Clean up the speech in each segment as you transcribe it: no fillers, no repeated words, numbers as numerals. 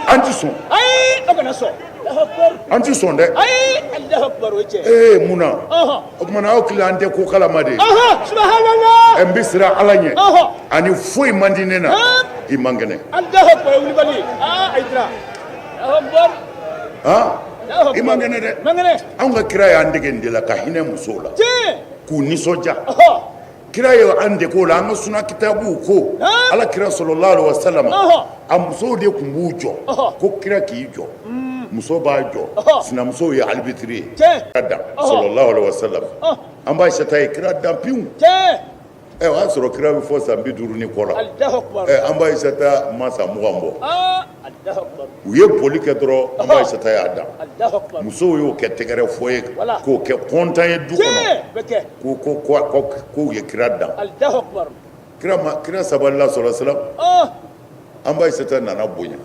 an ti sɔn an ti sɔn dɛ munna o tuma aw tila an tɛ ko kalama de n bɛ siran ala ɲɛ ani foyi man di ne na i man kɛnɛ i man kɛnɛ dɛ anw ka kira y'an dege nin de la ka hinɛ musow la k'u nisɔndiya kira ye an dege o la an ka suna kitabuw ko ala kira sallallahu alaihi wasallam a musow de tun b'u jɔ ko kira k'i jɔ muso b'a jɔ sinamusow ye alibitiri ye kira dan sallallahu alaihi wasallam an b'a Aisata ye kira dan piwu o y'a sɔrɔ kira bɛ fɔ san 50 ni kɔ la an b'a Aisata ma san 20 bɔ u ye boli kɛ dɔrɔn an b'a Aisata y'a dan musow y'o kɛ tɛgɛrɛ fɔ ye k'o kɛ kɔntan ye du kɔnɔ k'u ye kira dan kira sabalila sallallahu alaihi wasallam an b'a Aisata nana bonya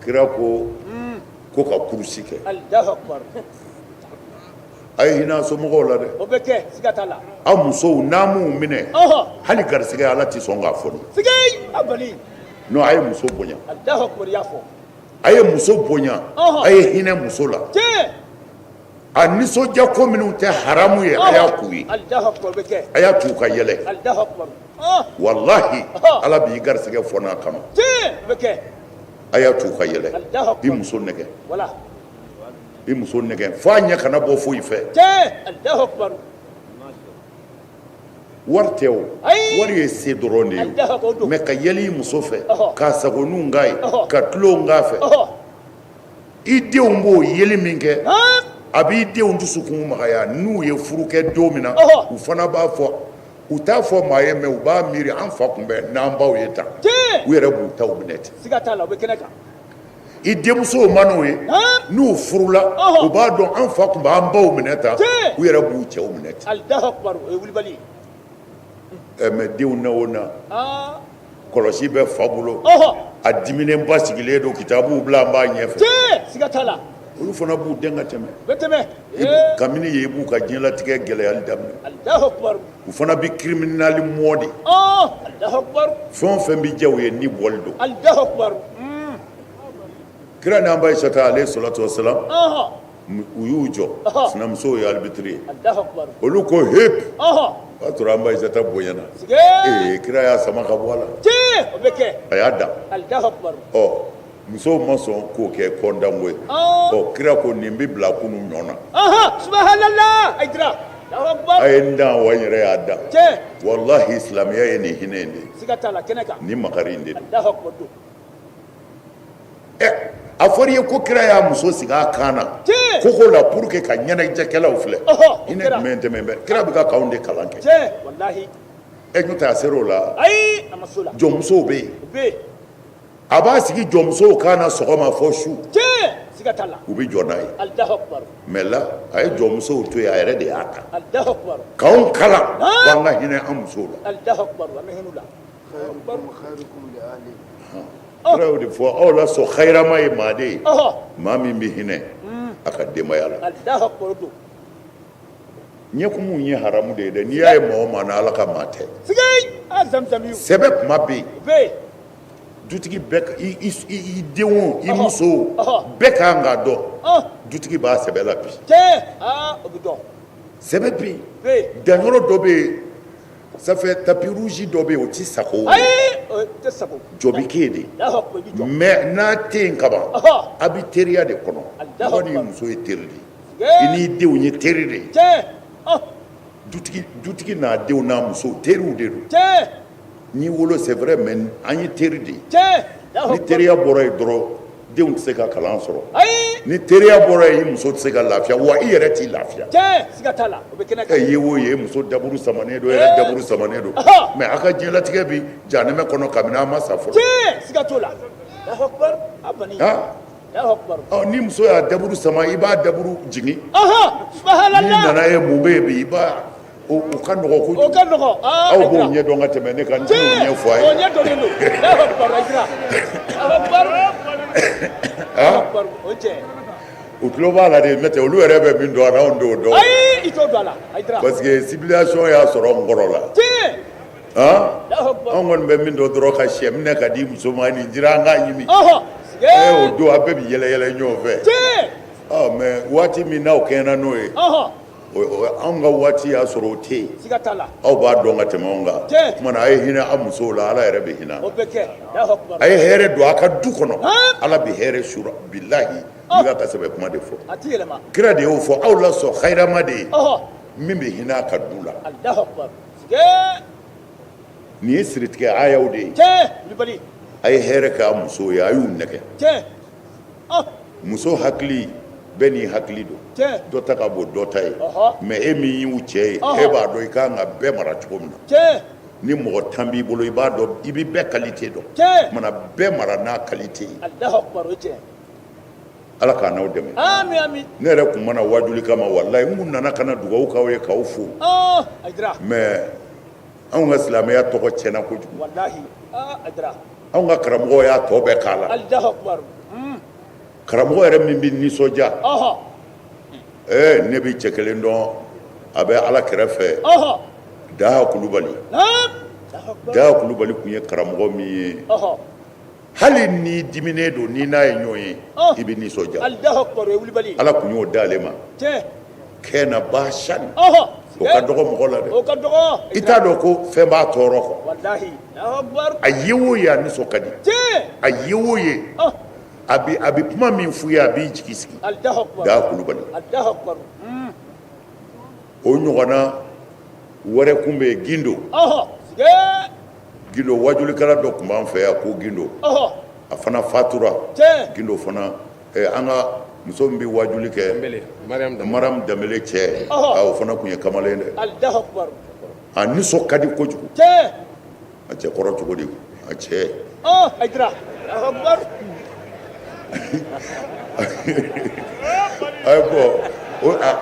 kira ko ka kurusi kɛ a ye hinɛ somɔgɔw la dɛ aw musow n'a m'u minɛ hali garisɛgɛ ala tɛ sɔn k'a fɔ non a ye muso bonya a ye muso bonya a ye hinɛ muso la a nisɔndiya ko minnu tɛ haramu ye a y'a k'u ye a y'a t'u ka yɛlɛ wallahi ala b'i garisɛgɛ fɔ n'a kama a y'a t'u ka yɛlɛ i muso nɛgɛ i muso nɛgɛ f'a ɲɛ kana bɔ foyi fɛ wari tɛ o wari ye se dɔrɔn de ye mais ka yɛlɛ i muso fɛ k'a sagoninw k'a ye ka tulon k'a fɛ i denw b'o yeli min kɛ a b'i denw dusukun magaya n'u ye furu kɛ don min na u fana b'a fɔ u t'a fɔ maa ye mais u b'a miiri an fa tun bɛ n'an baw ye tan u yɛrɛ b'u taw minɛ ten i denmusow ma n'o ye n'u furula u b'a dɔn an fa tun b'an baw minɛ tan u yɛrɛ b'u cɛw minɛ ten mais denw na o na kɔlɔsi bɛ fa bolo a diminenba sigilen don kitabuw bila an b'a ɲɛfɛ olu fana b'u den ka tɛmɛ kabini ye i b'u ka diɲɛlatigɛ gɛlɛyali daminɛ u fana bɛ criminali mɔdi fɛn o fɛn bɛ diya u ye ni bɔli don kira n'an b'a Aisata alayhi salatu wasalam u y'u jɔ sinamusow ye alibitiri ye olu ko hep o y'a sɔrɔ an b'a Aisata bonyana kira y'a sama ka bɔ a la a y'a dan musow ma sɔn k'o kɛ kɔndanko ye kira ko nin bɛ bila kunu ɲɔ na a ye n dan wa n yɛrɛ y'a dan wallahi silamɛya ye nin hinɛ in de nin makari in de don a fɔra i ye ko kira y'a muso sigi a kan na koko la pour que ka ɲɛnajɛkɛlaw filɛ hinɛ jumɛn tɛmɛ bɛ kira bɛ ka k'anw de kalan kɛ n'o tɛ a ser'o la jɔnmusow bɛ yen a b'a sigi jɔnmusow kan na sɔgɔma fɔ su u bɛ jɔ n'a ye mais la a ye jɔnmusow to yen a yɛrɛ de y'a ta k'anw kalan k'an ka hinɛ an musow la kira y'o de fɔ aw la sɔn xayirama ye maa de ye maa min bɛ hinɛ a ka denbaya la ɲɛkumu ye haramu de ye dɛ n'i y'a ye maa o maa na ala ka maa tɛ sɛbɛ kuma bɛ yen dutigi bɛɛ i denw i musow bɛɛ kan k'a dɔn dutigi b'a sɛbɛ la bi sɛbɛ bɛ yen danyɔrɔ dɔ bɛ yen sanfɛ tapi rouge dɔ bɛ yen o tɛ sago jɔ bɛ k'e de mais n'a tɛ yen kaban a bɛ teriya de kɔnɔ mɔgɔ ni muso ye teri de ye i n'i denw ye teri de ye dutigi n'a denw n'a musow teriw de don n'i wolo c'est vrai mais an ye teri de ye ni teriya bɔra yen dɔrɔn denw tɛ se ka kalan sɔrɔ ni teriya bɔra yen i muso tɛ se ka lafiya wa i yɛrɛ t'i lafiya ye o ye muso daburu samanen don yɛrɛ daburu samanen don mais a ka diɲɛlatigɛ bi janɛmɛ kɔnɔ kabini an ma sa fɔlɔ ni muso y'a daburu sama i b'a daburu jigin n'i nana ye mun bɛ yen bi i b'a o ka nɔgɔ kojugu aw b'o ɲɛ dɔn ka tɛmɛ ne kan n t'o ɲɛ fɔ a ye o tulo b'a la de n'o tɛ olu yɛrɛ bɛ min dɔn a la anw t'o dɔn parce que civilisation y'a sɔrɔ n kɔrɔ la an kɔni bɛ min dɔ dɔrɔn ka sɛ minɛ ka di muso ma nin dira an k'a ɲimi o don a bɛɛ bi yɛlɛ yɛlɛ ɲɔgɔn fɛ mais waati min n'aw kɛɲɛna n'o ye anw ka waati y'a sɔrɔ o tɛ yen aw b'a dɔn ka tɛmɛ anw kan tuma na a ye hinɛ aw musow la Ala yɛrɛ bɛ hinɛ a ye hɛrɛ don a ka du kɔnɔ Ala bɛ hɛrɛ sura bilahi n bɛ ka sɛbɛ kuma de fɔ kira de y'o fɔ aw la sɔn hayrama de ye min bɛ hinɛ a ka du la nin ye siritigɛ ayaw de ye a ye hɛrɛ kɛ a musow ye a y'u nɛgɛ muso hakili bɛɛ n'i hakili don dɔ ta ka bon dɔ ta ye mais e min y'u cɛ ye e b'a dɔn i kan ka bɛɛ mara cogo min na ni mɔgɔ 10 b'i bolo i b'a dɔn i bɛ bɛɛ qualité dɔn mana bɛɛ mara n'a qualité ye Ala k'an n'aw dɛmɛ ne yɛrɛ kun mana wajuli kama walahi n kun nana ka na dugawu k'aw ye k'aw fo mais anw ka silamɛya tɔgɔ tiɲɛna kojugu anw ka karamɔgɔ y'a tɔ bɛɛ k'a la karamɔgɔ yɛrɛ min bɛ nisɔndiya ne bɛ cɛ kelen dɔn a bɛ Ala kɛrɛfɛ Daha Kulubali Daha Kulubali kun ye karamɔgɔ min ye hali ni diminen don ni n'a ye ɲɔgɔn ye i bɛ nisɔndiya Ala kun y'o d'ale ma kɛna baasani o ka dɔgɔ mɔgɔ la dɛ i t'a dɔn ko fɛn b'a tɔɔrɔ kɔ a ye o ye a nisɔn ka di a ye o ye a bɛ kuma min f'u ye a b'i jigi sigi Daha Kulubali o ɲɔgɔnna wɛrɛ kun bɛ yen Gindo Gindo wajulikɛla dɔ tun b'an fɛ yan ko Gindo a fana fatura Gindo fana an ka muso min bɛ wajuli kɛ Mariam Danbele cɛ o fana kun ye kamalen dɛ a nisɔn ka di kojugu a cɛ kɔrɔ cogo di a cɛ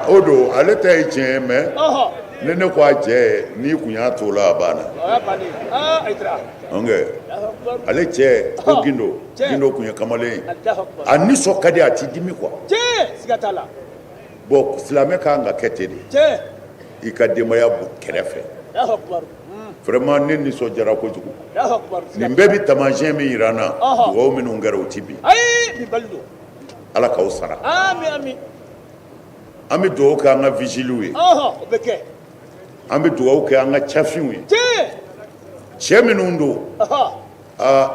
o don ale ta ye tiɲɛ ye mais ne ko a cɛ n'i kun y'a to la a banna ale cɛ ko Gindo kun ye kamalen ye a nisɔn ka di a t'i dimi quoi bon silamɛ kan ka kɛ ten de i ka denbaya kɛrɛfɛ vraiment ne nisɔndiyara kojugu nin bɛɛ bɛ taamasiyɛn min jira n na dugawu minnu kɛra o tɛ bin Ala k'aw sara an bɛ dugawu kɛ an ka vigiliw ye an bɛ dugawu kɛ an ka cafinw ye cɛ minnu don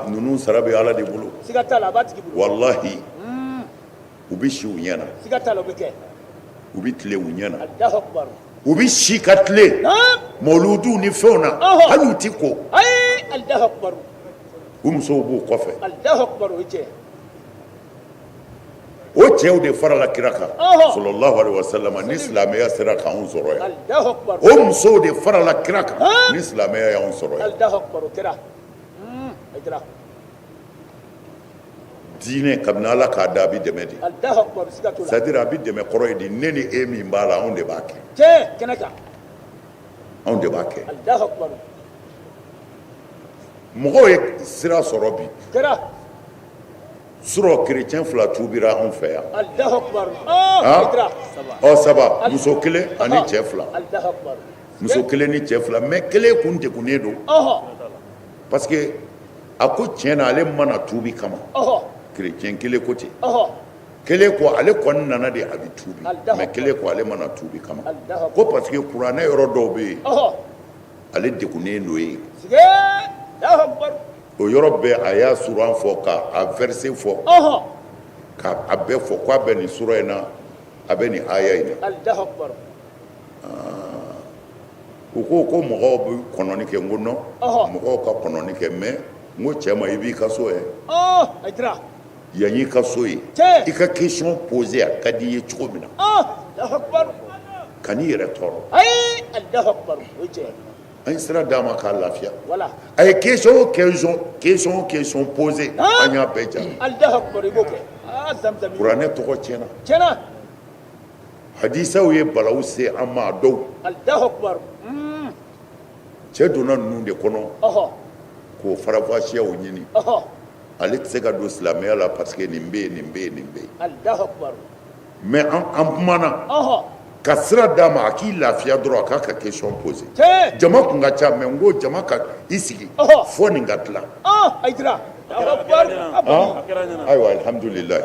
ninnu sara bɛ Ala de bolo wallahi u bɛ si u ɲɛ na u bɛ tile u ɲɛ na u bɛ si ka tile mawuludiw ni fɛnw na hali u tɛ ko u musow b'u kɔfɛ o cɛw de farala kira kan sallallahu alaihi wasallam ni silamɛya sera k'anw sɔrɔ yan o musow de farala kira kan ni silamɛya y'anw sɔrɔ yan diinɛ kabini Ala k'a da a bɛ dɛmɛ de c'est à dire a bɛ dɛmɛ kɔrɔ ye di ne ni e min b'a la anw de b'a kɛ anw de b'a kɛ mɔgɔw ye sira sɔrɔ bi surɔ kerecɛn 2 tuubira anw fɛ yan saba muso 1 ani cɛ 2 muso 1 ni cɛ 2 mais kelen kun degunnen don parce que a ko tiɲɛ na ale mana tuubi kama kerecɛn 1 ko ten kelen ko ale kɔni nana de a bɛ tuubi mais kelen ko ale mana tuubi kama ko parce que kuranɛ yɔrɔ dɔw bɛ yen ale degunnen n'o ye o yɔrɔ bɛɛ a y'a suran fɔ k'a verset fɔ k'a bɛɛ fɔ k'a bɛ nin sura in na a bɛ nin aya in na u ko mɔgɔw bɛ kɔnɔni kɛ n ko non mɔgɔw ka kɔnɔni kɛ mais n ko cɛ ma i b'i ka so ye yan y'i ka so ye i ka question poser a ka di i ye cogo min na ka n'i yɛrɛ tɔɔrɔ an ye sira d'a ma k'a lafiya a ye question o question poser an y'a bɛɛ jaabi kuranɛ tɔgɔ tiɲɛna hadisaw ye balawu se an ma a dɔw cɛ donna ninnu de kɔnɔ k'o farafasiyaw ɲini ale tɛ se ka don silamɛya la parce que nin bɛ yen nin bɛ yen nin bɛ yen mais an kumana ka sira d'a ma a k'i lafiya dɔrɔn a k'a ka question poser jama kun ka ca mais n ko jama ka i sigi fo nin ka tila ayiwa alhamdulilayi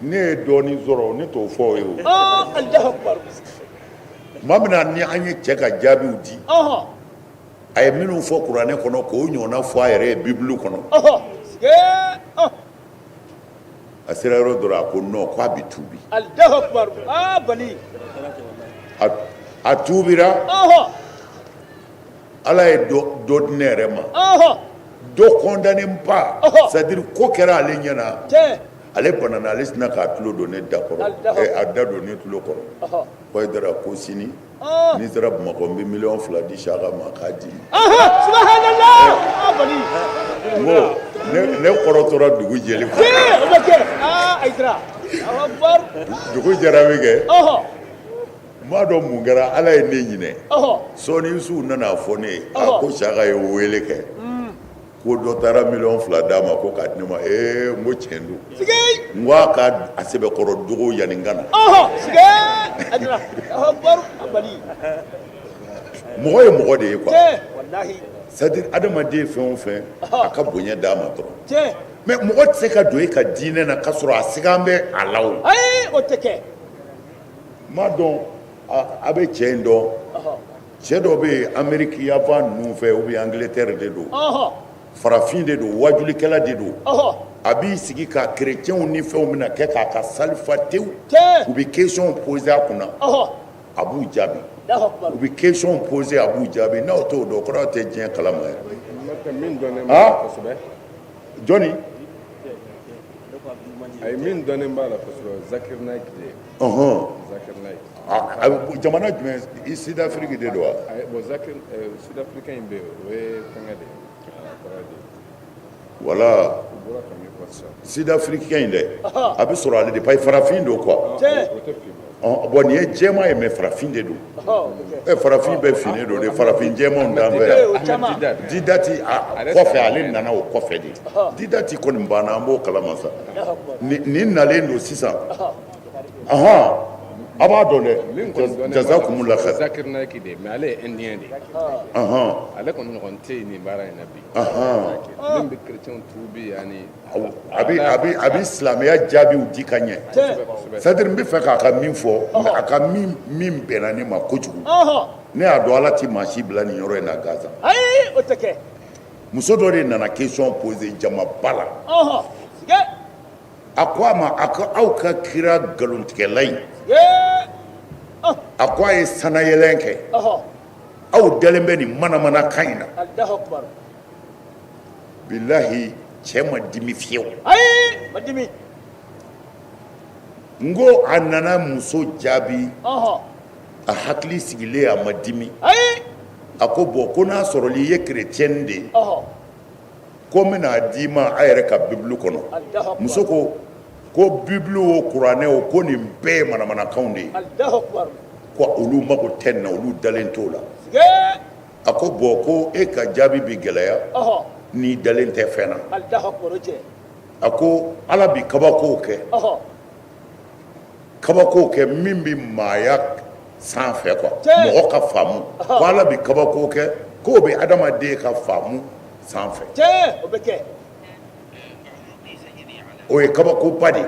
ne ye dɔɔnin sɔrɔ ne t'o fɔ o ye o maa min na ni an ye cɛ ka jaabiw di a ye minnu fɔ kuranɛ kɔnɔ k'o ɲɔgɔnna fɔ a yɛrɛ ye bibulu kɔnɔ a sera yɔrɔ dɔrɔn a ko non k'a bɛ tuubi a tuubira ala ye dɔ di ne yɛrɛ ma dɔ condamné pas c'est-à-dire ko kɛra ale ɲɛna ale banana ale sina k'a tulo don ne da kɔrɔ a da don ne tulo kɔrɔ ko dara ko sini n'i sera Bamakɔ n bɛ $2 di Saka ma k'a di n ko ne kɔrɔtɔra dugu jɛli kɔ dugu jɛra min kɛ n b'a dɔn mun kɛra ala ye ne ɲinɛ sɔɔni su nana fɔ ne ye ko Saka ye wele kɛ ko dɔ taara $2 d'a ma ko k'a di ne ma n ko tiɲɛ don n ko a ka a sɛbɛkɔrɔ dogo yanni n ka na mɔgɔ ye mɔgɔ de ye quoi c'est-à-dire adamaden fɛn o fɛn a ka bonya d'a ma dɔrɔn mais mɔgɔ tɛ se ka don e ka diinɛ na k'a sɔrɔ a sigan bɛ a la o tɛ kɛ n m'a dɔn a bɛ cɛ in dɔn cɛ dɔ bɛ yen Amérique yanfan ninnu fɛ ou bien Angleterre de don farafin de don wajulikɛla de don a b'i sigi ka kerecɛnw ni fɛnw bɛna kɛ k'a ka sali fa tewu u bɛ question poser a kunna a b'u jaabi u bɛ question poser a b'u jaabi n'aw t'o dɔn kɔrɔ tɛ diɲɛ kalama yɛrɛ jɔnni a ye min dɔnnen b'a la kosɛbɛ Zakir Naik de ye Zakir Naik jamana jumɛn i Sud Afrique de don wa bon Zakir Sud Africain in bɛ yen o ye fɛngɛ de ye voilà Sud Africain in dɛ a bɛ sɔrɔ ale de parce que farafin don quoi bon nin ye jɛman ye mais farafin de don farafin bɛɛ finen don de farafin jɛmanw d'an fɛ yan Didati kɔfɛ ale nana o kɔfɛ de Didati kɔni banna an b'o kalama sa nin nalen don sisan a b'a dɔn dɛ jazakumullah khair Zakir Naik de mais ale ye indien de ye ale kɔni ɲɔgɔn tɛ yen nin baara in na bi min bɛ chrétien tuubi yani a bɛ silamɛya jaabiw di ka ɲɛ c'est-à-dire n bɛ fɛ k'a ka min fɔ a ka min bɛnna ne ma kojugu ne y'a dɔn ala tɛ maa si bila nin yɔrɔ in na Gaza o tɛ kɛ muso dɔ de nana question poser jamaba la a ko a ma a ko aw ka kira nkalontigɛla in a ko a ye sanayɛlɛn kɛ aw dalen bɛ nin manamanakan in na bilahi cɛ ma dimi fiyewu n ko a nana muso jaabi a hakili sigilen a ma dimi a ko bɔn ko n'a sɔrɔ i ye kerecɛn de ye ko n bɛna d'i ma a yɛrɛ ka bibulu kɔnɔ muso ko bibulu o kuranɛ o ko nin bɛɛ ye manamanakanw de ye ko olu mago tɛ nin na olu dalen t'o la a ko bɔn ko e ka jaabi bi gɛlɛya n'i dalen tɛ fɛn na a ko ala bi kabakow kɛ min bi maaya sanfɛ quoi mɔgɔ ka faamu ko ala bi kabakow kɛ k'o bɛ adamaden ka faamu sanfɛ o ye kabakoba de ye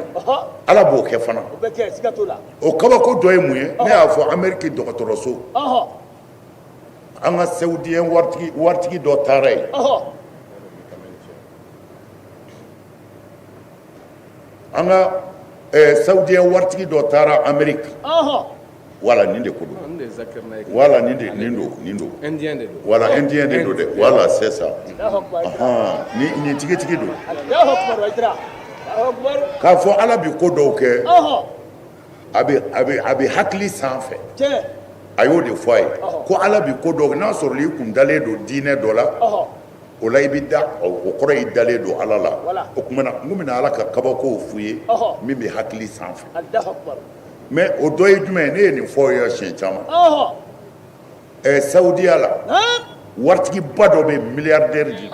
ala b'o kɛ fana o kabako dɔ ye mun ye ne y'a fɔ Amérique dɔgɔtɔrɔso an ka saoudien waritigi dɔ taara yen an ka saoudien waritigi dɔ taara Amérique wala nin de ko don wala nin don wala indien de don dɛ wala c'est ça nin tigitigi don k'a fɔ ala bi ko dɔw kɛ a bɛ hakili sanfɛ a y'o de fɔ a ye ko ala bi ko dɔw kɛ n'a sɔrɔ i kun dalen don diinɛ dɔ la o la i bɛ da o kɔrɔ i dalen don ala la o tuma na n ko bɛna ala ka kabakow f'u ye min bɛ hakili sanfɛ mais o dɔ ye jumɛn ye ne ye nin fɔ ye siɲɛ caman Saudiya la waritigiba dɔ bɛ yen milliardaire de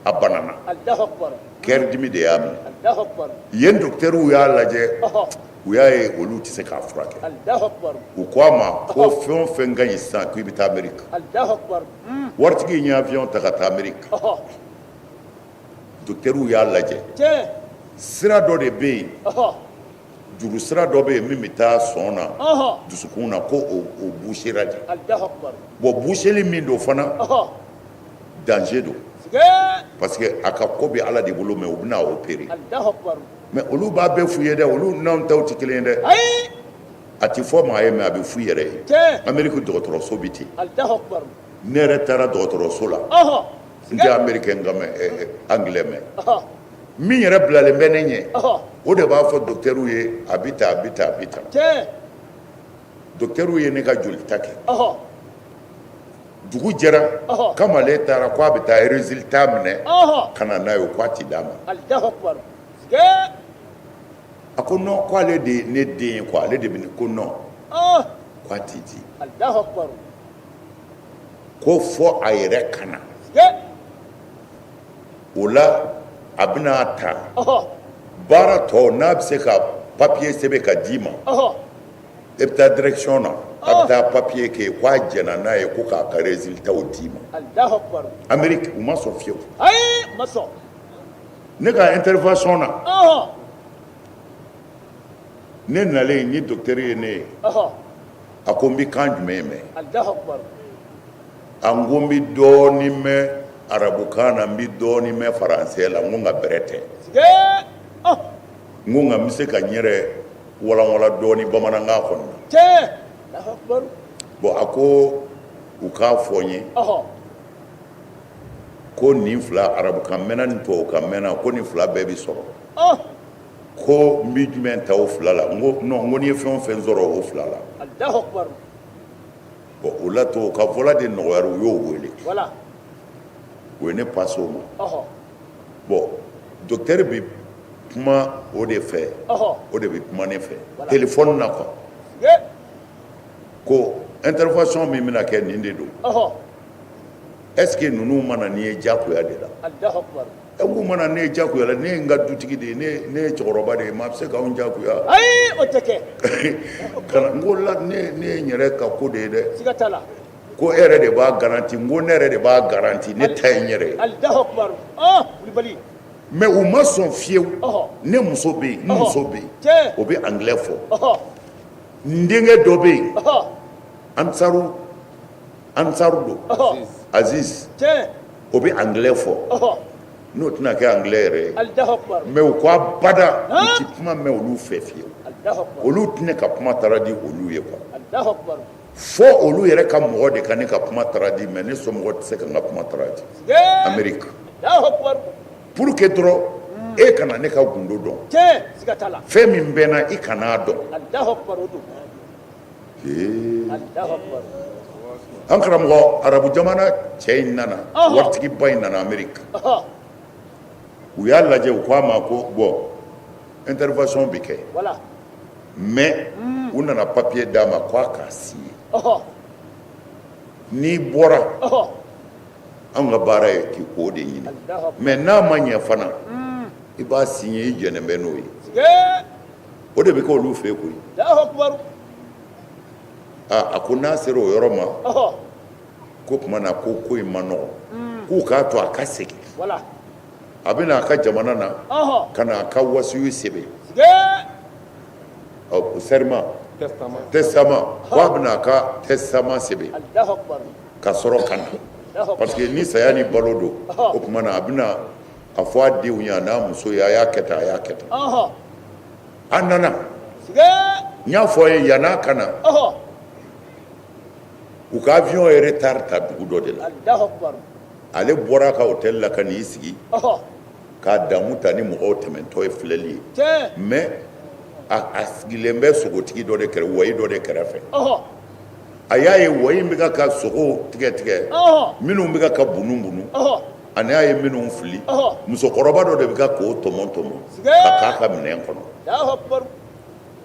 a banana Allahu akbar. kɛri dimi de y'a minɛ Allahu akbar. yen docteurw y'a lajɛ Ɔhɔ. u y'a ye olu tɛ se k'a furakɛ Allahu akbar. u ko a ma ko fɛn o fɛn ka ɲi sisan k'i bɛ taa Amérique Allahu akbar. waritigi in ye avion ta ka taa Amérique Ɔhɔ. docteurw y'a lajɛ Tiɲɛ. sira dɔ de bɛ yen Ɔhɔ. juru sira dɔ bɛ yen min bɛ taa sɔn na Ɔhɔ. dusukun na ko o bouchera de Allahu akbar. bon boucheli min don fana Ɔhɔ. danger don Sigɛ. parce que a ka ko bɛ Ala de bolo mais u bɛna opérer Allahu akbar. mais olu b'a bɛɛ f'u ye dɛ olu n'anw taw tɛ kelen ye dɛ Ayi. a tɛ fɔ maa ye mais a bɛ f'u yɛrɛ ye Tiɲɛ. Amérique dɔgɔtɔrɔso bɛ ten Allahu akbar. ne yɛrɛ taara dɔgɔtɔrɔso la Ɔhɔ. n tɛ américain nka mɛn anglais mɛn Ɔhɔ. min yɛrɛ bilalen bɛ ne ɲɛ Ɔhɔ. o de b'a fɔ docteurw ye a bɛ tan a bɛ tan a bɛ tan Tiɲɛ. docteurw ye ne ka jolita kɛ Ɔhɔ. dugu jɛra Ɔhɔ. kamalen taara k'a bɛ taa résultat minɛ Ɔhɔ. ka na n'a ye k'a tɛ d'a ma Allahu akbar. Sigɛ. a ko non k'ale de ye ne den ye quoi ale de bɛ ne ko non k'a tɛ di Allahu akbar. ko fɔ a yɛrɛ ka na Sigɛ. o la a bɛna ta Ɔhɔ. baara tɔ n'a bɛ se ka papier sɛbɛn ka d'i ma Ɔhɔ. e bɛ taa direction na a bɛ taa papier kɛ k'a jɛna n'a ye ko k'a ka résultat d'i ma Allahu akbar. Amérique u ma sɔn fiyewu Ayi. Ma sɔn. ne ka intervention na Ɔhɔ. ne nalen ni docteur ye ne ye Ɔhɔ. a ko n bɛ kan jumɛn mɛn Allahu akbar. a ko n bɛ dɔɔnin mɛn arabukan na n bɛ dɔɔnin mɛn faransɛ la n ko nka bɛrɛ tɛ Sigɛ. Ɔh. n ko nka n bɛ se ka n yɛrɛ walanwalan dɔɔnin bamanankan kɔnɔ na Tiɲɛ. Allahu akbar. bon a ko u k'a fɔ n ye Ɔhɔ. ko nin fila arabukan mɛnna ni tubabukan mɛnna ko nin fila bɛɛ bɛ sɔrɔ Ɔh. ko n bɛ jumɛn ta o fila la n ko non n ko n'i ye fɛn o fɛn sɔrɔ o fila la Allahu akbar. bon o la to ka fɔla de nɔgɔyara u y'o wele Voilà. o ye ne passe o ma Ɔhɔ. bon docteur bɛ kuma o de fɛ Ɔhɔ. o de bɛ kuma ne fɛ Voilà. téléphone na quoi Sigɛ. ko intervention min bɛna kɛ nin de don Ɔhɔ. est ce que ninnu mana nin ye diyagoya de la Allahu akbar. e ko mana ne ye diyagoya la ne ye n ka dutigi de ye ne ye cɛkɔrɔba de ye maa bɛ se k'anw diyagoya Ayi. O tɛ kɛ. kana n ko la ne ye n yɛrɛ ka ko de ye dɛ Siga t'a la. ko e yɛrɛ de b'a garanti n ko ne yɛrɛ de b'a garanti ne ta ye n yɛrɛ ye Allahu akbar. Ɔh. Kulibali. mais u ma sɔn fiyewu Ɔhɔ. ne muso bɛ yen n muso bɛ yen Tiɲɛ. o bɛ anglais fɔ Ɔhɔ. n denkɛ dɔ bɛ yen Ɔhɔ. ansaru don Ɔhɔ. aziz Tiɲɛ. o bɛ anglais fɔ Ɔhɔ. n'o tɛna kɛ anglais yɛrɛ ye Allahu akbar. mais u ko abada u ti kuma mɛn olu fɛ fiyewu Allahu akbar. olu tɛ ne ka kuma taara di olu ye quoi Allahu akbar. fɔ olu yɛrɛ ka mɔgɔ de ka ne ka kuma taara di mais ne somɔgɔ tɛ se ka n ka kuma taara di Sigɛ. Amérique Allahu akbar. pour que dɔrɔn e kana ne ka gundo dɔn Tiɲɛ. Siga t'a la. fɛn min bɛ n na i kan'a dɔn Allahu akbar. O don. Allahu akbar. an karamɔgɔ arabu jamana cɛ in nana Ɔhɔ. waritigiba in nana Amérique Ɔhɔ. u y'a lajɛ u ko a ma ko bon intervention bɛ kɛ Voilà. mais u nana papier d'a ma k'a k'a signer Ɔhɔ. n'i bɔra Ɔhɔ. anw ka baara ye k'i k'o de ɲini Allahu akbar. mais n'a ma ɲɛ fana i b'a signer i jɛnnen bɛ n'o ye Sigɛ. o de bɛ kɛ olu fɛ yen koyi Allahu akbar. a ko n'a sera o yɔrɔ ma Ɔhɔ. ko tuma na ko in ma nɔgɔn k'u k'a to a ka segin Voilà. a bɛ na a ka jamana na Ɔhɔ. ka na a ka wasiyu sɛbɛn Sigɛ. o serment testament k'a bɛ na a ka testament sɛbɛn Allahu akbar. ka sɔrɔ ka na Allahu akbar. parce que ni saya ni balo don o tuma na a bɛ na a fɔ a denw ye a n'a muso ye a y'a kɛ tan a y'a kɛ tan Ɔhɔ. a nana Sigɛ. n y'a fɔ a ye yann'a ka na Ɔhɔ. u ka avion ye retard ta dugu dɔ de la Allahu akbar. ale bɔra a ka hôtel la ka n'i sigi Ɔhɔ. k'a damu ta ni mɔgɔw tɛmɛntɔ ye filɛli ye Tiɲɛ. mais a sigilen bɛ sogotigi dɔ de kɛrɛfɛ wayi dɔ de kɛrɛfɛ Ɔhɔ. a y'a ye wayi in bɛ ka sogo tigɛ tigɛ Ɔhɔ. minnu bɛ ka bunu bunu Ɔhɔ. ani a ye minnu fili Ɔhɔ. musokɔrɔba dɔ de bɛ ka k'o tɔmɔ tɔmɔ Sigɛ. ka k'a ka minɛn kɔnɔ Allahu akbar.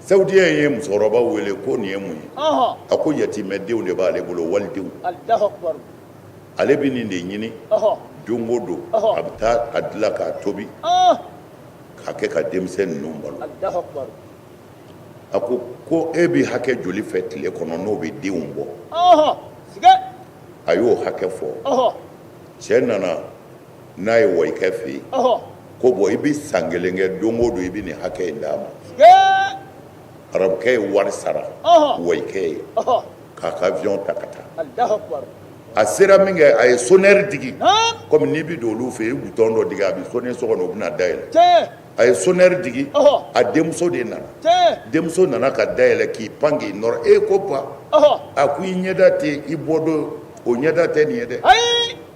sawudiyɛn ye musokɔrɔba wele ko nin ye mun ye Ɔhɔ. a ko yatimɛdenw de b'ale bolo walidenw Allahu akbar. ale bɛ nin de ɲini don o don a bɛ taa a dilan k'a tobi k'a kɛ ka denmisɛn ninnu balo a ko e bɛ hakɛ joli fɛ tile kɔnɔ n'o bɛ denw bɔ a y'o hakɛ fɔ cɛ nana n'a ye Wɔyikɛ fɛ yen ko bɔn i bɛ san kelen kɛ don o don i bɛ nin hakɛ in d'a ma arabukɛ ye wari sara Wɔyikɛ ye k'a ka avion ta ka taa a sera min kɛ a ye sonnɛri digi komi n'i bɛ don olu fɛ yen i butɔn dɔ digi a bɛ sonné so kɔnɔ u bɛna dayɛlɛ a ye sonnɛri digi a denmuso de nana denmuso nana ka dayɛlɛ k'i pan k'i nɔrɔ e ko pa a ko i ɲɛda tɛ i bɔ don o ɲɛda tɛ nin ye dɛ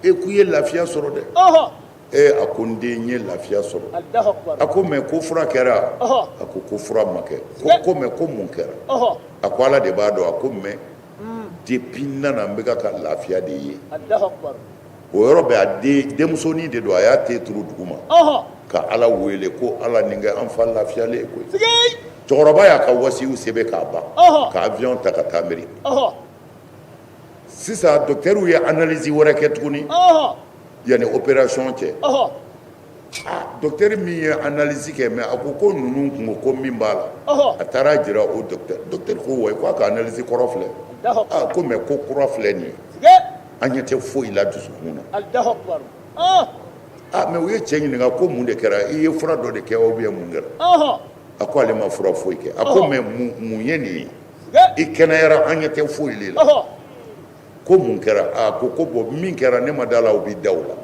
e ko i ye lafiya sɔrɔ dɛ a ko n den n ye lafiya sɔrɔ a ko mɛ ko fura kɛra a ko fura ma kɛ ko mɛ ko mun kɛra a ko ala de b'a dɔn a ko mɛ depuis n nana n bɛ ka lafiya de ye o yɔrɔ bɛ a denmusonin de don a y'a te turu duguma ka ala wele ko ala nin kɛ an fa lafiyalen ye koyi cɛkɔrɔba y'a ka wasiw sɛbɛn k'a ban ka avion ta ka taa Amérique sisan docteur ye analyse wɛrɛ kɛ tuguni yanni opération cɛ docteur min ye analyse kɛ mais a ko ninnu kun ko min b'a la a taara jira o docteur ko wa ko a ka analyse kɔrɔ filɛ ko mais ko kura filɛ nin ye an ɲɛ tɛ foyi la dusukun na mais u ye cɛ ɲininka ko mun de kɛra i ye fura dɔ de kɛ ou bien mun kɛra a ko ale ma fura foyi kɛ a ko mais mun ye nin ye i kɛnɛyara an ɲɛ tɛ foyi le la ko mun kɛra a ko bɔn min kɛra ne ma da la o bɛ da o la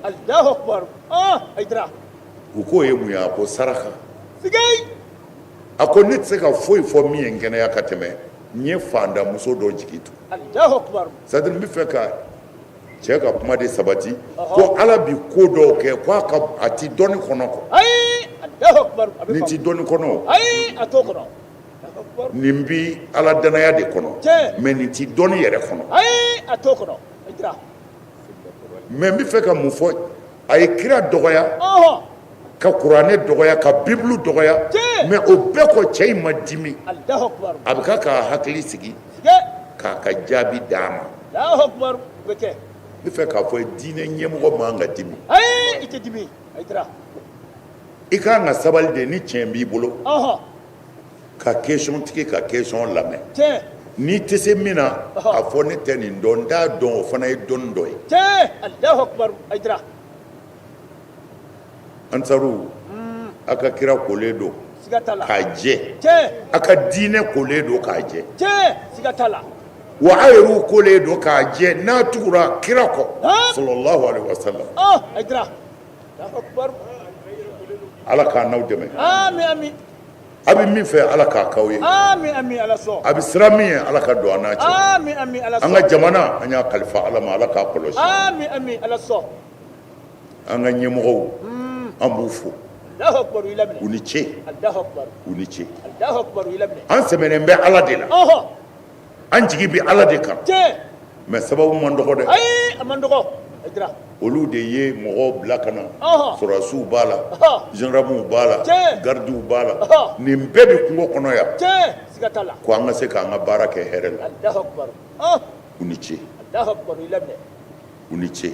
u k'o ye mun ye a ko saraka a ko ne tɛ se ka foyi fɔ min ye n kɛnɛya ka tɛmɛ n ye fandamuso dɔ jigi tu c'est à dire n bɛ fɛ ka cɛ ka kuma de sabati ko ala bi ko dɔw kɛ ko a ti dɔnni kɔnɔ kɔ ni ti dɔnni kɔnɔ nin bi ala danaya de kɔnɔ mais nin ti dɔnni yɛrɛ kɔnɔ mais n bɛ fɛ ka mun fɔ a ye kira dɔgɔya ka kuranɛ dɔgɔya ka bibulu dɔgɔya mais o bɛɛ kɔ cɛ in ma dimi a bɛ k'a hakili sigi k'a ka jaabi d'a ma n bɛ fɛ k'a fɔ diinɛ ɲɛmɔgɔ man ka dimi i kan ka sabali de ni tiɲɛ b'i bolo ka question tigi ka question lamɛn n'i tɛ se min na a fɔ ne tɛ nin dɔn n t'a dɔn o fana ye dɔnni dɔ ye ansaru a ka kira kolen don k'a jɛ a ka diinɛ kolen don k'a jɛ wa a yɛrɛw kolen don k'a jɛ n'a tugura kira kɔ sallallahu alaihi wasallam ala k'a n'aw dɛmɛ a bɛ min fɛ ala k'a k'aw ye a bɛ siran min ye ala ka don an n'a cɛ an ka jamana an y'a kalifa ala ma ala k'a kɔlɔsi an ka ɲɛmɔgɔw an b'u fo u ni ce u ni ce an sɛmɛnen bɛ ala de la an jigi bɛ ala de kan mais sababu man dɔgɔ dɛ olu de ye mɔgɔw bila ka na sɔrɔdasiw b'a la gendarmew b'a la gardiw b'a la nin bɛɛ bɛ kungo kɔnɔ yan ko an ka se k'an ka baara kɛ hɛrɛ la u ni ce u ni ce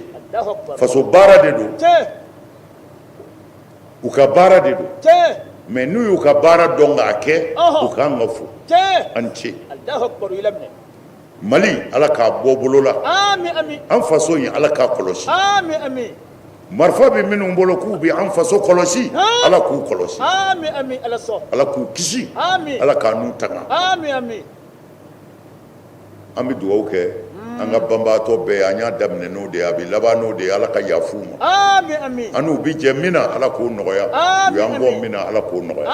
faso baara de don u ka baara de don mais n'u y'u ka baara dɔn k'a kɛ u k'an ka fo an ce Mali ala k'a bɔ bolo la an faso in ala k'a kɔlɔsi marifa bɛ minnu bolo k'u bɛ an faso kɔlɔsi ala k'u kɔlɔsi ala k'u kisi ala k'a n'u tanga an bɛ dugawu kɛ an ka banbaatɔ bɛɛ an y'a daminɛ n'o de ye a bɛ laban n'o de ye ala ka yafu ma an n'u bɛ jɛ min na ala k'o nɔgɔya u y'an bɔ min na ala k'o nɔgɔya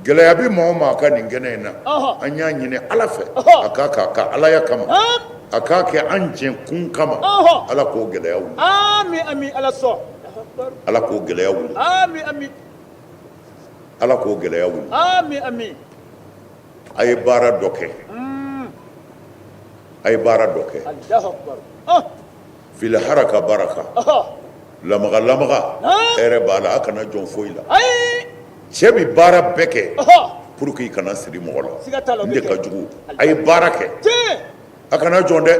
gɛlɛya bɛ maa o maa ka nin kɛnɛ in na an y'a ɲini ala fɛ a k'a ka alaya kama a k'a kɛ an jɛnkun kama ala k'o gɛlɛya wuli ala k'o gɛlɛya wuli ala k'o gɛlɛya wuli a ye baara dɔ kɛ a ye baara dɔ kɛ fili haraka baraka lamaga lamaga hɛrɛ b'a la a kana jɔn foyi la cɛ bɛ baara bɛɛ kɛ pour que i kana siri mɔgɔ la n de ka jugu a ye baara kɛ a kana jɔn dɛ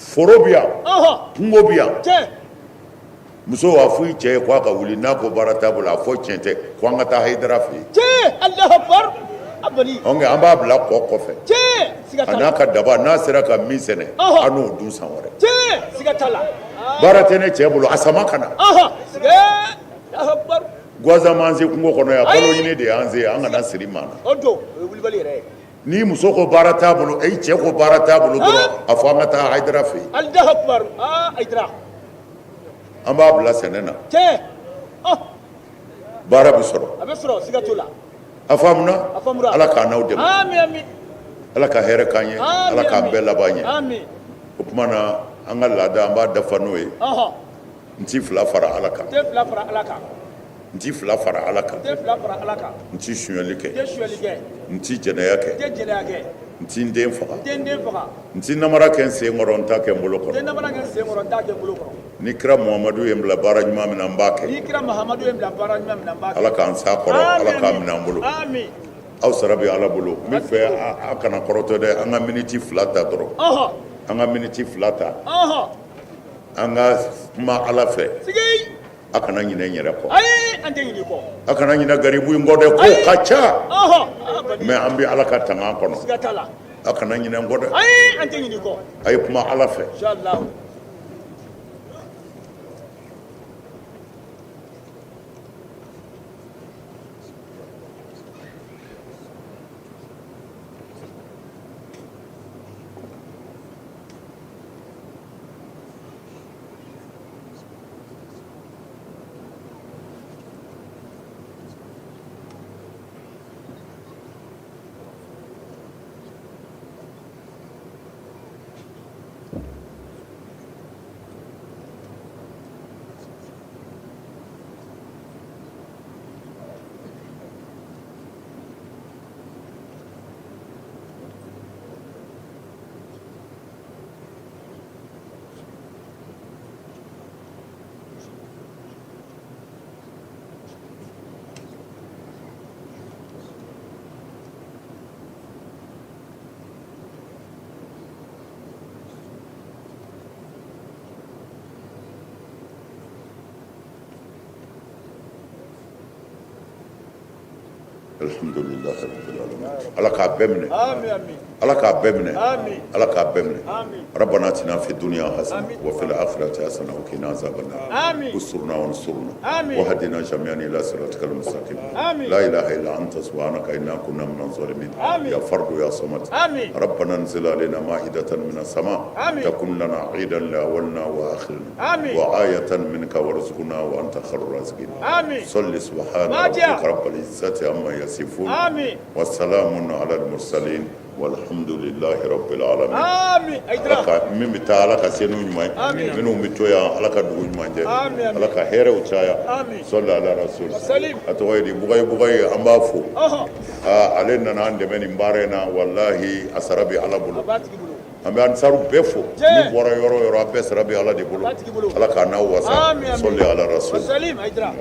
foro bi yan Aha. kungo bi yan Tiɲɛ. muso b'a fɔ i cɛ ye k'a ka wuli n'a ko baara t'a bolo a fɔ tiɲɛ tɛ ko an ka taa hayidara fɛ yen Tiɲɛ. Alahu Akbar. Abali. an b'a bila kɔ kɔfɛ Tiɲɛ. Siga a t'a n'a la. ka daba n'a sera ka min sɛnɛ Ɔhɔ. an n'o dun san wɛrɛ Tiɲɛ. Siga t'a la. baara tɛ ne cɛ bolo a sama ka na Aha. Siga. Alahu Akbar. gansan m'an se kungo kɔnɔ yan Ayi. balo ɲini de y'an se an kana siri maa na O don. O ye wulibali yɛrɛ ye. ni muso ko baara t'a bolo e cɛ ko baara t'a bolo dɔrɔn a fɔ an ka taa hayidara fɛ yen Alahu Akbar. Ayidara. an b'a bila sɛnɛ na Tiɲɛ. baara bɛ sɔrɔ A bɛ sɔrɔ siga t'o la. a faamuna A faamuna. ala k'an n'aw dɛmɛ Ami ami. ala ka hɛrɛ k'an ye ala k'an bɛɛ laban ɲɛ Ami. o tuma na an ka laada an b'a dafa n'o ye Ɔhɔn. n ti fila fara ala kan Den fila fara Ala kan. n ti fila fara ala kan Den fila fara Ala kan. n ti sonyali kɛ Den suyali kɛ. n ti jɛnɛya kɛ Den jɛnɛya kɛ. n ti n den faga Den faga. n ti namara kɛ n sen kɔrɔ n t'a kɛ n bolo Den kɔrɔ namara kɛ sen kɔrɔ n t'a kɛ n bolo kɔrɔ. ni kira muhamadu ye n bila baara ɲuman min na n b'a kɛ N'i kira Mahamadu ye n bila baara ɲuman min na n b'a kɛ. ala k'an s'a kɔrɔ ala k'an minɛ an bolo Ami. aw sara bɛ ala bolo n bɛ fɛ a kana kɔrɔtɔ dɛ an ka miniti fila ta dɔrɔn Ɔhɔn. an ka miniti fila ta Ɔhɔn. an ka kuma ala fɛ Sigi. a kana ɲinɛ n yɛrɛ kɔ Ayi an tɛ ɲinɛ i kɔ. a kana ɲinɛ garibu in kɔ dɛ ko ka ca Ɔhɔn. mɛ an bɛ ala ka tanga kɔnɔ Siga t'a la. a kana ɲinɛ n kɔ dɛ Ayi an tɛ ɲinɛ i kɔ. a ye kuma ala fɛ Inshallah. alhamdulillah rabbil alamin ala k'a bɛɛ minɛ Ami ami. ala k'a bɛɛ minɛ Ami. ala k'a bɛɛ minɛ Ami. ربنا اتنا في الدنيا حسنه آمين. وفي الاخره حسنه وقنا عذاب النار آمين. استرنا وانصرنا آمين. وهدنا جميعا الى صراطك المستقيم آمين. لا اله الا انت سبحانك انا كنا من الظالمين آمين. يا فرد يا صمد آمين. ربنا انزل علينا مائده من السماء آمين. تكون لنا عيدا لاولنا واخرنا آمين. وآية منك وارزقنا وانت خير الرازقين آمين. صل سبحان ماجع. ربك رب العزه عما يصفون آمين. والسلام على المرسلين والحمد لله رب العالمين Ami. ala Ayidara. ka min bɛ taa ala ka se n'u ɲuman ye Amin. minnu bɛ to yan ala ka dugu ɲuman jɛ Amin, amin. ala ka hɛrɛw caya Amin. sɔli ala rasul Salim. a tɔgɔ ye di bugayi bugayi an b'a fo Ɔhɔn. ale nana an dɛmɛ nin baara in na walahi a sara bɛ ala A bolo b'a tigi bolo. an bɛ ansaru bɛɛ fo Jɛ. ni bɔra yɔrɔ o yɔrɔ a bɛɛ sara bɛ ala de bolo A b'a tigi bolo. ala k'a n'aw wasa Ami ami. sɔli ala rasul Salim Ayidara.